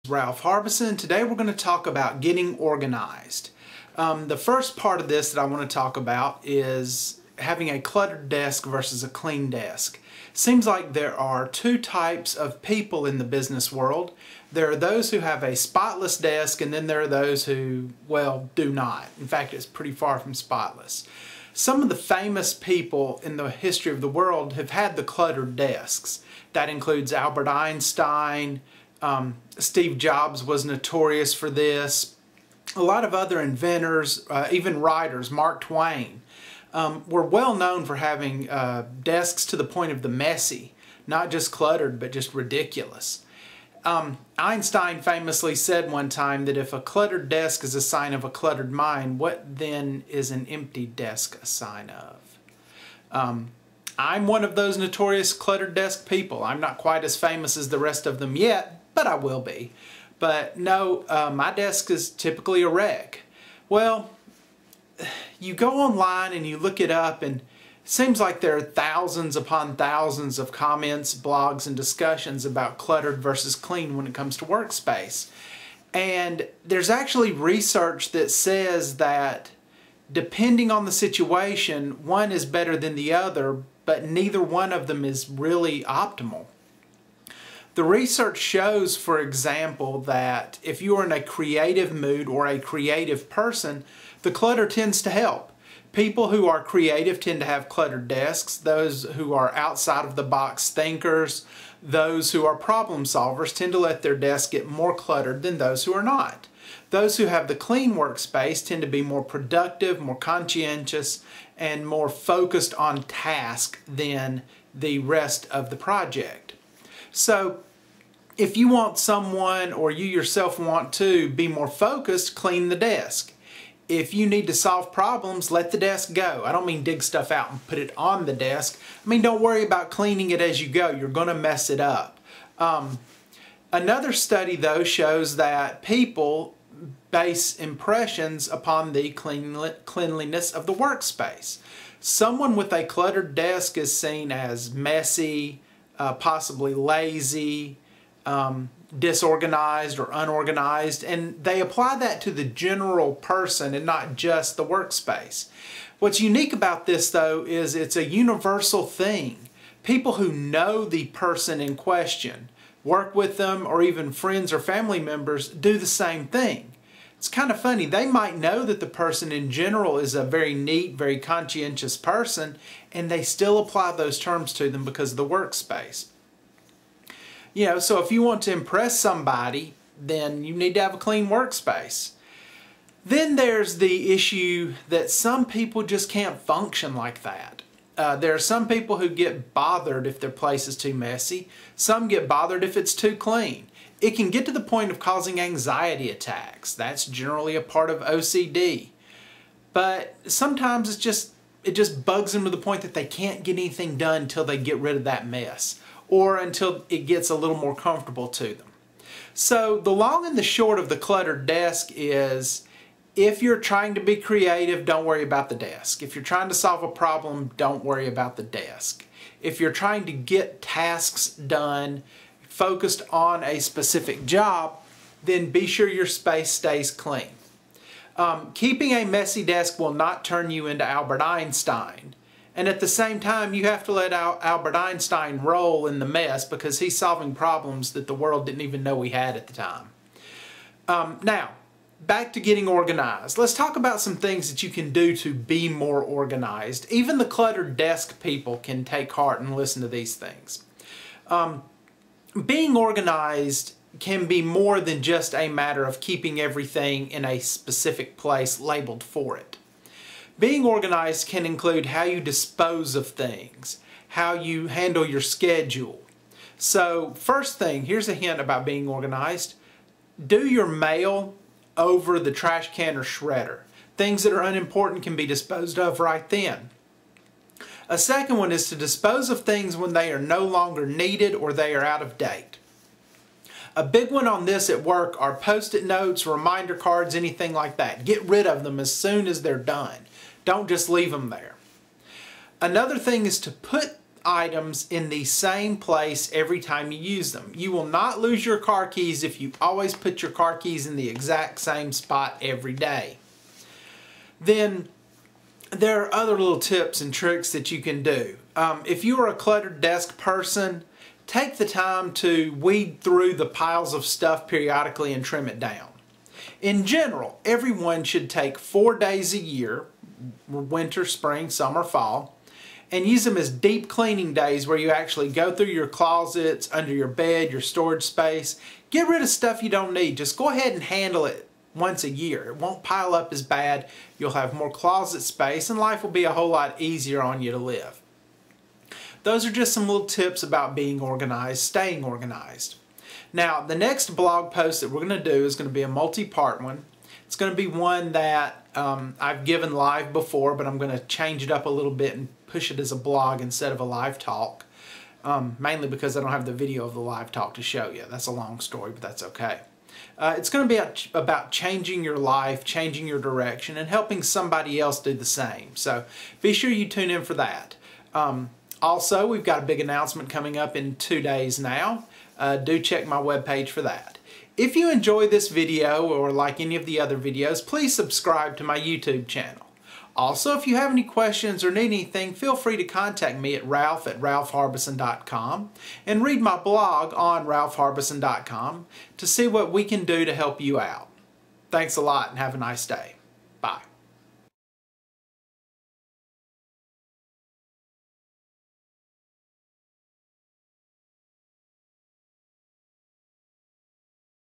Ralph Harbison. Today we're going to talk about getting organized. The first part of this that I want to talk about is having a cluttered desk versus a clean desk. Seems like there are two types of people in the business world. There are those who have a spotless desk, and then there are those who, well, do not. In fact, it's pretty far from spotless. Some of the famous people in the history of the world have had the cluttered desks. That includes Albert Einstein. Steve Jobs was notorious for this. A lot of other inventors, even writers, Mark Twain, were well known for having desks to the point of the messy, not just cluttered, but just ridiculous. Einstein famously said one time that if a cluttered desk is a sign of a cluttered mind, what then is an empty desk a sign of? I'm one of those notorious cluttered desk people. I'm not quite as famous as the rest of them yet, but I will be. But no, my desk is typically a wreck. Well, you go online and you look it up, and it seems like there are thousands upon thousands of comments, blogs, and discussions about cluttered versus clean when it comes to workspace. And there's actually research that says that depending on the situation, one is better than the other, but neither one of them is really optimal. The research shows, for example, that if you are in a creative mood or a creative person, the clutter tends to help. People who are creative tend to have cluttered desks. Those who are outside of the box thinkers, those who are problem solvers tend to let their desk get more cluttered than those who are not. Those who have the clean workspace tend to be more productive, more conscientious, and more focused on task than the rest of the project. So, if you want someone, or you yourself want to be more focused, clean the desk. If you need to solve problems, let the desk go. I don't mean dig stuff out and put it on the desk. I mean, don't worry about cleaning it as you go. You're going to mess it up. Another study, though, shows that people base impressions upon the cleanliness of the workspace. Someone with a cluttered desk is seen as messy, possibly lazy, disorganized or unorganized, and they apply that to the general person and not just the workspace. What's unique about this, though, is it's a universal thing. People who know the person in question, work with them, or even friends or family members do the same thing. It's kind of funny. They might know that the person in general is a very neat, very conscientious person, and they still apply those terms to them because of the workspace. You know, so if you want to impress somebody, then you need to have a clean workspace. Then there's the issue that some people just can't function like that. There are some people who get bothered if their place is too messy. Some get bothered if it's too clean. It can get to the point of causing anxiety attacks. That's generally a part of OCD. But sometimes it just bugs them to the point that they can't get anything done until they get rid of that mess, or until it gets a little more comfortable to them. So the long and the short of the cluttered desk is, if you're trying to be creative, don't worry about the desk. If you're trying to solve a problem, don't worry about the desk. If you're trying to get tasks done, focused on a specific job, then be sure your space stays clean. Keeping a messy desk will not turn you into Albert Einstein. And at the same time, you have to let Albert Einstein roll in the mess, because he's solving problems that the world didn't even know we had at the time. Now, back to getting organized. Let's talk about some things that you can do to be more organized. Even the cluttered desk people can take heart and listen to these things. Being organized can be more than just a matter of keeping everything in a specific place labeled for it. Being organized can include how you dispose of things, how you handle your schedule. So first thing, here's a hint about being organized. Do your mail over the trash can or shredder. Things that are unimportant can be disposed of right then. A second one is to dispose of things when they are no longer needed or they are out of date. A big one on this at work are Post-it notes, reminder cards, anything like that. Get rid of them as soon as they're done. Don't just leave them there. Another thing is to put items in the same place every time you use them. You will not lose your car keys if you always put your car keys in the exact same spot every day. Then there are other little tips and tricks that you can do. If you are a cluttered desk person, take the time to weed through the piles of stuff periodically and trim it down. In general, everyone should take 4 days a year, winter, spring, summer, fall, and use them as deep cleaning days where you actually go through your closets, under your bed, your storage space. Get rid of stuff you don't need. Just go ahead and handle it once a year. It won't pile up as bad. You'll have more closet space and life will be a whole lot easier on you to live. Those are just some little tips about being organized, staying organized. Now, the next blog post that we're going to do is going to be a multi-part one. It's going to be one that I've given live before, but I'm going to change it up a little bit and push it as a blog instead of a live talk, mainly because I don't have the video of the live talk to show you. That's a long story, but that's okay. It's going to be about changing your life, changing your direction, and helping somebody else do the same. So be sure you tune in for that. Also, we've got a big announcement coming up in 2 days now. Do check my webpage for that. If you enjoy this video or like any of the other videos, please subscribe to my YouTube channel. Also, if you have any questions or need anything, feel free to contact me at ralph@ralphharbison.com and read my blog on ralphharbison.com to see what we can do to help you out. Thanks a lot and have a nice day.